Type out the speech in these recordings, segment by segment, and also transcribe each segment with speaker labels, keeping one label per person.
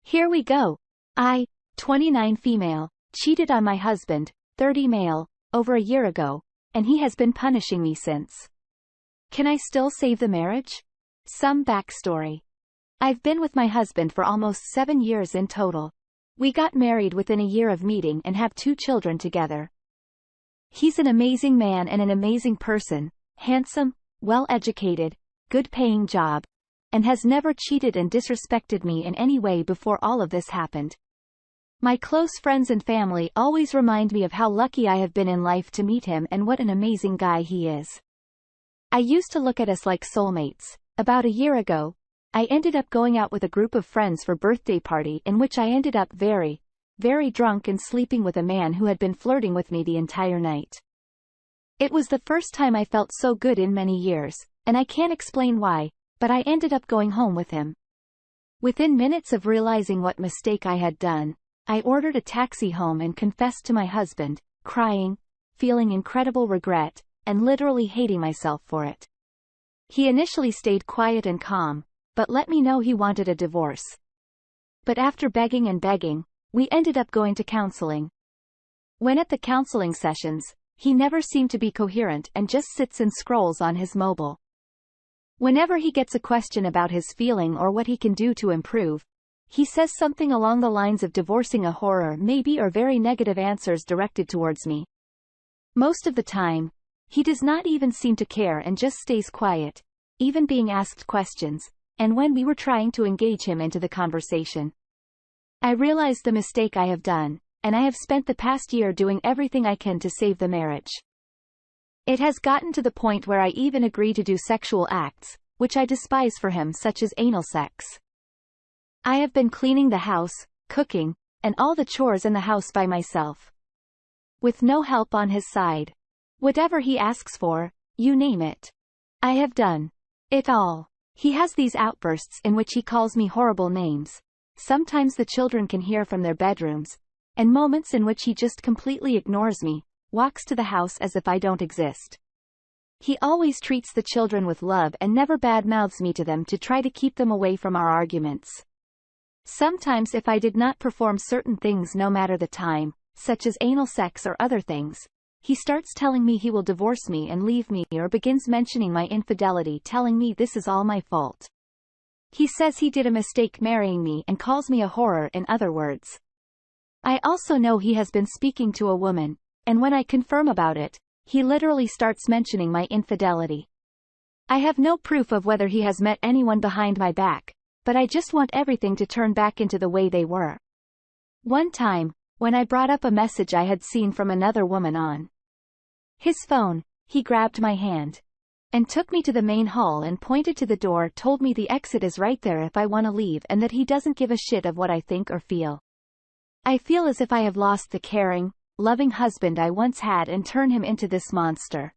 Speaker 1: Here we go. I, 29 female, cheated on my husband, 30 male, over a year ago, and he has been punishing me since. Can I still save the marriage? Some backstory. I've been with my husband for almost 7 years in total. We got married within a year of meeting and have 2 children together. He's an amazing man and an amazing person, handsome, well-educated, good-paying job, and has never cheated and disrespected me in any way before all of this happened. My close friends and family always remind me of how lucky I have been in life to meet him and what an amazing guy he is. I used to look at us like soulmates. About a year ago, I ended up going out with a group of friends for birthday party in which I ended up very, very drunk and sleeping with a man who had been flirting with me the entire night. It was the first time I felt so good in many years, and I can't explain why, but I ended up going home with him. Within minutes of realizing what mistake I had done, I ordered a taxi home and confessed to my husband, crying, feeling incredible regret, and literally hating myself for it. He initially stayed quiet and calm, but let me know he wanted a divorce. But after begging and begging, we ended up going to counseling. When at the counseling sessions, he never seemed to be coherent and just sits and scrolls on his mobile. Whenever he gets a question about his feeling or what he can do to improve, he says something along the lines of divorcing a horror maybe, or very negative answers directed towards me. Most of the time, he does not even seem to care and just stays quiet, even being asked questions, and when we were trying to engage him into the conversation. I realized the mistake I have done, and I have spent the past year doing everything I can to save the marriage. It has gotten to the point where I even agree to do sexual acts, which I despise for him, such as anal sex. I have been cleaning the house, cooking, and all the chores in the house by myself. With no help on his side. Whatever he asks for, you name it. I have done it all. He has these outbursts in which he calls me horrible names. Sometimes the children can hear from their bedrooms, and moments in which he just completely ignores me, walks to the house as if I don't exist. He always treats the children with love and never badmouths me to them to try to keep them away from our arguments. Sometimes if I did not perform certain things no matter the time, such as anal sex or other things, he starts telling me he will divorce me and leave me, or begins mentioning my infidelity, telling me this is all my fault. He says he did a mistake marrying me and calls me a horror, in other words. I also know he has been speaking to a woman, and when I confirm about it, he literally starts mentioning my infidelity. I have no proof of whether he has met anyone behind my back, but I just want everything to turn back into the way they were. One time, when I brought up a message I had seen from another woman on his phone, he grabbed my hand and took me to the main hall and pointed to the door, told me the exit is right there if I want to leave, and that he doesn't give a shit of what I think or feel. I feel as if I have lost the caring, loving husband I once had and turn him into this monster.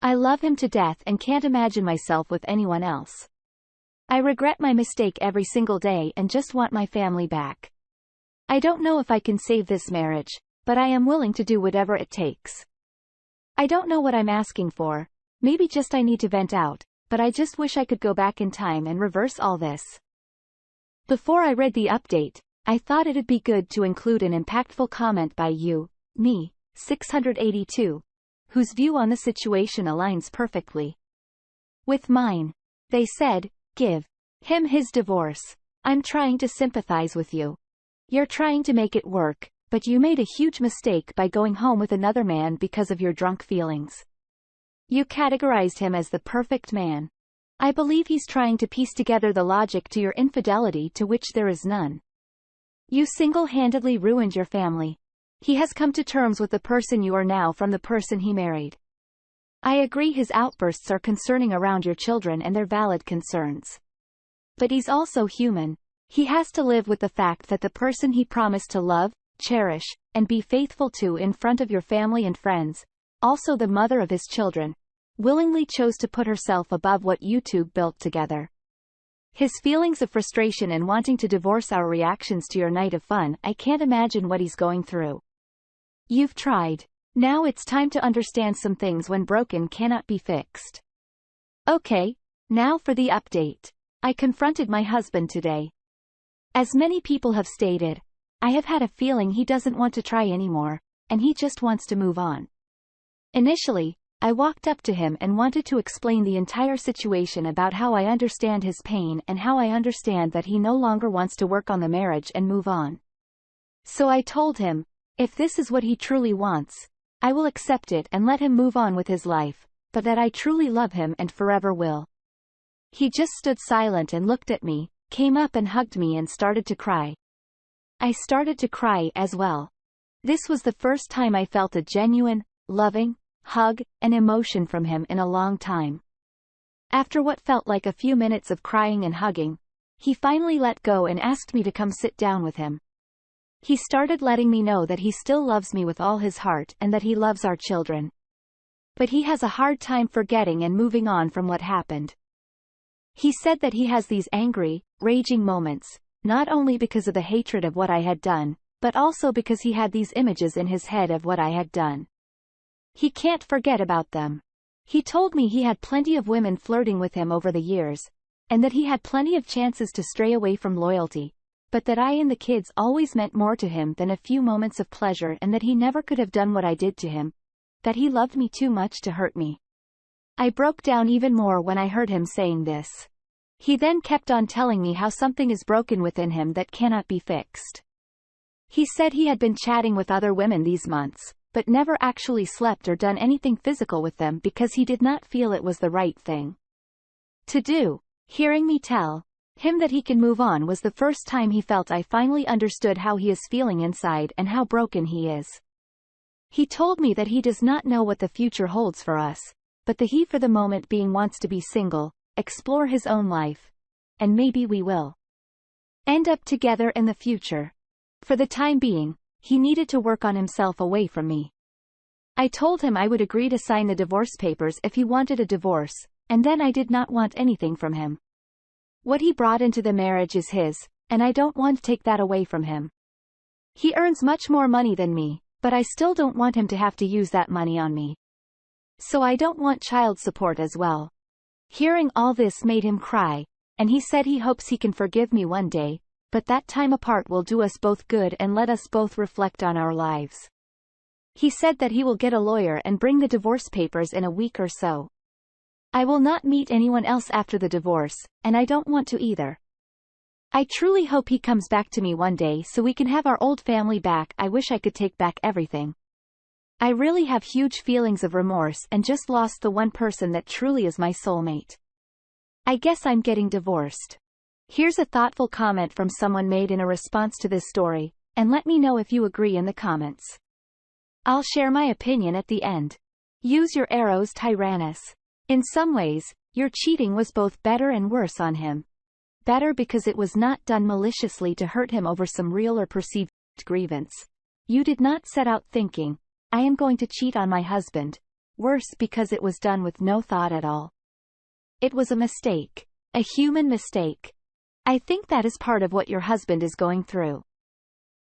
Speaker 1: I love him to death and can't imagine myself with anyone else. I regret my mistake every single day and just want my family back. I don't know if I can save this marriage, but I am willing to do whatever it takes. I don't know what I'm asking for, maybe just I need to vent out, but I just wish I could go back in time and reverse all this. Before I read the update, I thought it'd be good to include an impactful comment by you, me, 682, whose view on the situation aligns perfectly with mine. They said, give him his divorce. I'm trying to sympathize with you. You're trying to make it work, but you made a huge mistake by going home with another man because of your drunk feelings. You categorized him as the perfect man. I believe he's trying to piece together the logic to your infidelity, to which there is none. You single-handedly ruined your family. He has come to terms with the person you are now from the person he married. I agree his outbursts are concerning around your children and their valid concerns. But he's also human. He has to live with the fact that the person he promised to love, cherish, and be faithful to in front of your family and friends, also the mother of his children, willingly chose to put herself above what you two built together. His feelings of frustration and wanting to divorce our reactions to your night of fun, I can't imagine what he's going through. You've tried. Now it's time to understand some things when broken cannot be fixed. Okay, now for the update. I confronted my husband today. As many people have stated, I have had a feeling he doesn't want to try anymore, and he just wants to move on. Initially, I walked up to him and wanted to explain the entire situation about how I understand his pain and how I understand that he no longer wants to work on the marriage and move on. So I told him, if this is what he truly wants, I will accept it and let him move on with his life, but that I truly love him and forever will. He just stood silent and looked at me, came up and hugged me and started to cry. I started to cry as well. This was the first time I felt a genuine, loving hug and emotion from him in a long time. After what felt like a few minutes of crying and hugging, he finally let go and asked me to come sit down with him. He started letting me know that he still loves me with all his heart and that he loves our children. But he has a hard time forgetting and moving on from what happened. He said that he has these angry, raging moments, not only because of the hatred of what I had done, but also because he had these images in his head of what I had done. He can't forget about them. He told me he had plenty of women flirting with him over the years, and that he had plenty of chances to stray away from loyalty, but that I and the kids always meant more to him than a few moments of pleasure and that he never could have done what I did to him, that he loved me too much to hurt me. I broke down even more when I heard him saying this. He then kept on telling me how something is broken within him that cannot be fixed. He said he had been chatting with other women these months, but never actually slept or done anything physical with them because he did not feel it was the right thing to do. Hearing me tell him that he can move on was the first time he felt I finally understood how he is feeling inside and how broken he is. He told me that he does not know what the future holds for us, but that he for the moment being wants to be single, explore his own life, and maybe we will end up together in the future. For the time being, he needed to work on himself away from me. I told him I would agree to sign the divorce papers if he wanted a divorce, and then I did not want anything from him. What he brought into the marriage is his, and I don't want to take that away from him. He earns much more money than me, but I still don't want him to have to use that money on me. So I don't want child support as well. Hearing all this made him cry, and he said he hopes he can forgive me one day, but that time apart will do us both good and let us both reflect on our lives. He said that he will get a lawyer and bring the divorce papers in a week or so. I will not meet anyone else after the divorce, and I don't want to either. I truly hope he comes back to me one day so we can have our old family back. I wish I could take back everything. I really have huge feelings of remorse and just lost the one person that truly is my soulmate. I guess I'm getting divorced. Here's a thoughtful comment from someone made in a response to this story, and let me know if you agree in the comments. I'll share my opinion at the end. Use your arrows, Tyrannus. In some ways, your cheating was both better and worse on him. Better because it was not done maliciously to hurt him over some real or perceived grievance. You did not set out thinking, I am going to cheat on my husband. Worse because it was done with no thought at all. It was a mistake. A human mistake. I think that is part of what your husband is going through.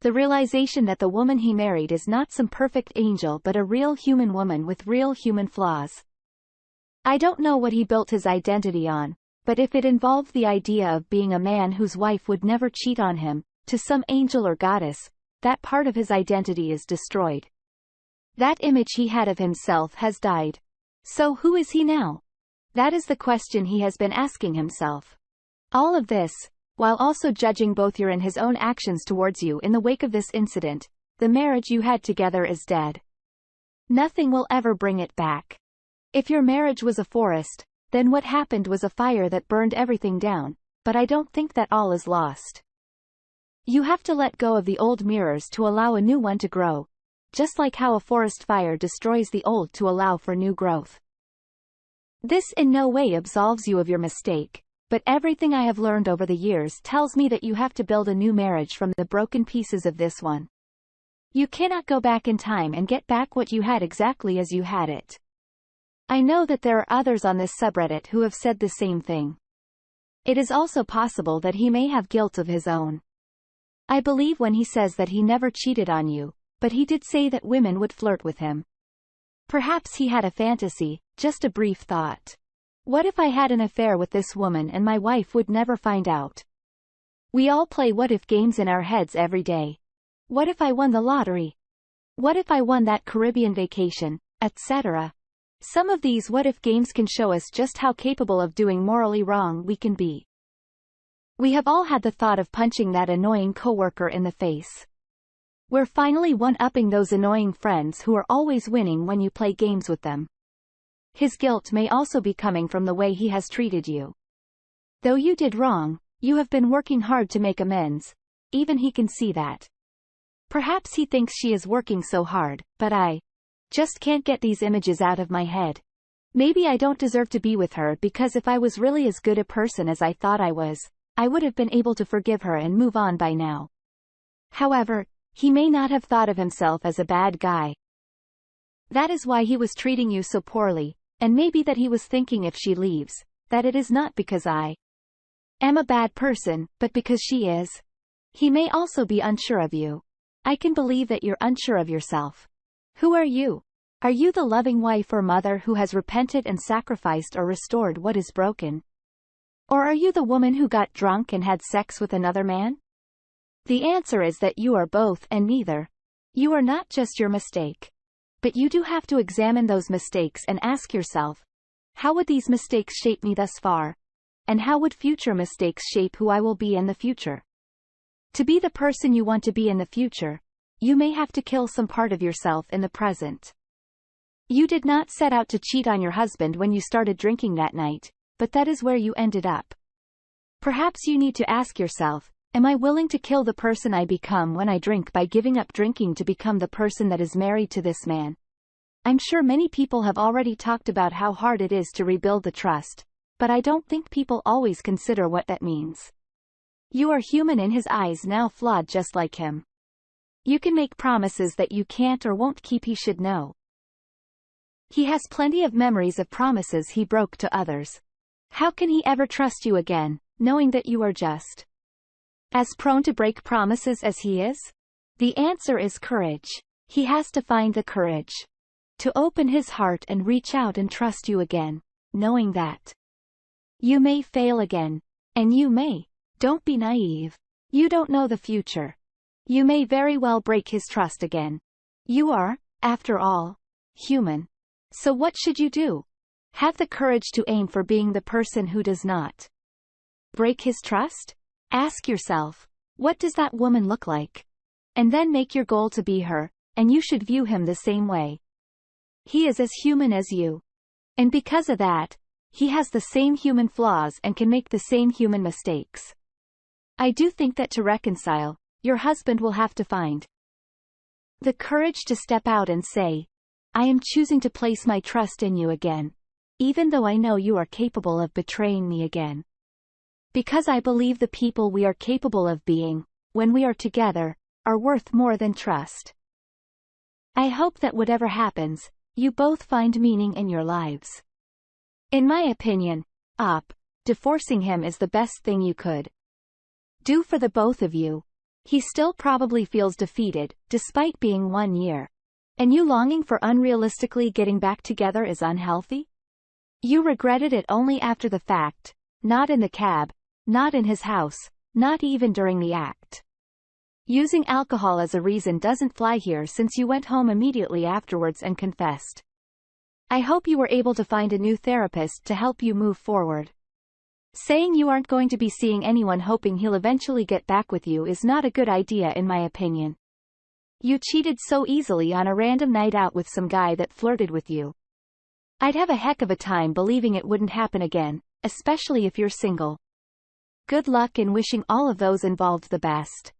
Speaker 1: The realization that the woman he married is not some perfect angel but a real human woman with real human flaws. I don't know what he built his identity on, but if it involved the idea of being a man whose wife would never cheat on him, to some angel or goddess, that part of his identity is destroyed. That image he had of himself has died. So who is he now? That is the question he has been asking himself. All of this, while also judging both your and his own actions towards you in the wake of this incident. The marriage you had together is dead. Nothing will ever bring it back. If your marriage was a forest, then what happened was a fire that burned everything down, but I don't think that all is lost. You have to let go of the old mirrors to allow a new one to grow, just like how a forest fire destroys the old to allow for new growth. This in no way absolves you of your mistake, but everything I have learned over the years tells me that you have to build a new marriage from the broken pieces of this one. You cannot go back in time and get back what you had exactly as you had it. I know that there are others on this subreddit who have said the same thing. It is also possible that he may have guilt of his own. I believe when he says that he never cheated on you, but he did say that women would flirt with him. Perhaps he had a fantasy, just a brief thought. What if I had an affair with this woman and my wife would never find out? We all play what-if games in our heads every day. What if I won the lottery? What if I won that Caribbean vacation, etc.? Some of these what-if games can show us just how capable of doing morally wrong we can be. We have all had the thought of punching that annoying coworker in the face. We're finally one-upping those annoying friends who are always winning when you play games with them. His guilt may also be coming from the way he has treated you. Though you did wrong, you have been working hard to make amends. Even he can see that. Perhaps he thinks she is working so hard, but I just can't get these images out of my head. Maybe I don't deserve to be with her because if I was really as good a person as I thought I was, I would have been able to forgive her and move on by now. However, he may not have thought of himself as a bad guy. That is why he was treating you so poorly, and maybe that he was thinking if she leaves, that it is not because I am a bad person, but because she is. He may also be unsure of you. I can believe that you're unsure of yourself. Who are you? Are you the loving wife or mother who has repented and sacrificed or restored what is broken? Or are you the woman who got drunk and had sex with another man? The answer is that you are both and neither. You are not just your mistake. But you do have to examine those mistakes and ask yourself, how would these mistakes shape me thus far? And how would future mistakes shape who I will be in the future? To be the person you want to be in the future, you may have to kill some part of yourself in the present. You did not set out to cheat on your husband when you started drinking that night, but that is where you ended up. Perhaps you need to ask yourself, am I willing to kill the person I become when I drink by giving up drinking to become the person that is married to this man? I'm sure many people have already talked about how hard it is to rebuild the trust, but I don't think people always consider what that means. You are human in his eyes, now flawed just like him. You can make promises that you can't or won't keep, he should know. He has plenty of memories of promises he broke to others. How can he ever trust you again, knowing that you are just as prone to break promises as he is? The answer is courage. He has to find the courage to open his heart and reach out and trust you again, knowing that you may fail again. And you may. Don't be naive. You don't know the future. You may very well break his trust again. You are, after all, human. So what should you do? Have the courage to aim for being the person who does not break his trust? Ask yourself, what does that woman look like? And then make your goal to be her, and you should view him the same way. He is as human as you. And because of that, he has the same human flaws and can make the same human mistakes. I do think that to reconcile, your husband will have to find the courage to step out and say, I am choosing to place my trust in you again, even though I know you are capable of betraying me again. Because I believe the people we are capable of being, when we are together, are worth more than trust. I hope that whatever happens, you both find meaning in your lives. In my opinion, divorcing him is the best thing you could do for the both of you. He still probably feels defeated, despite being 1 year. And you longing for unrealistically getting back together is unhealthy? You regretted it only after the fact, not in the cab, not in his house, not even during the act. Using alcohol as a reason doesn't fly here since you went home immediately afterwards and confessed. I hope you were able to find a new therapist to help you move forward. Saying you aren't going to be seeing anyone hoping he'll eventually get back with you is not a good idea in my opinion. You cheated so easily on a random night out with some guy that flirted with you. I'd have a heck of a time believing it wouldn't happen again, especially if you're single. Good luck in wishing all of those involved the best.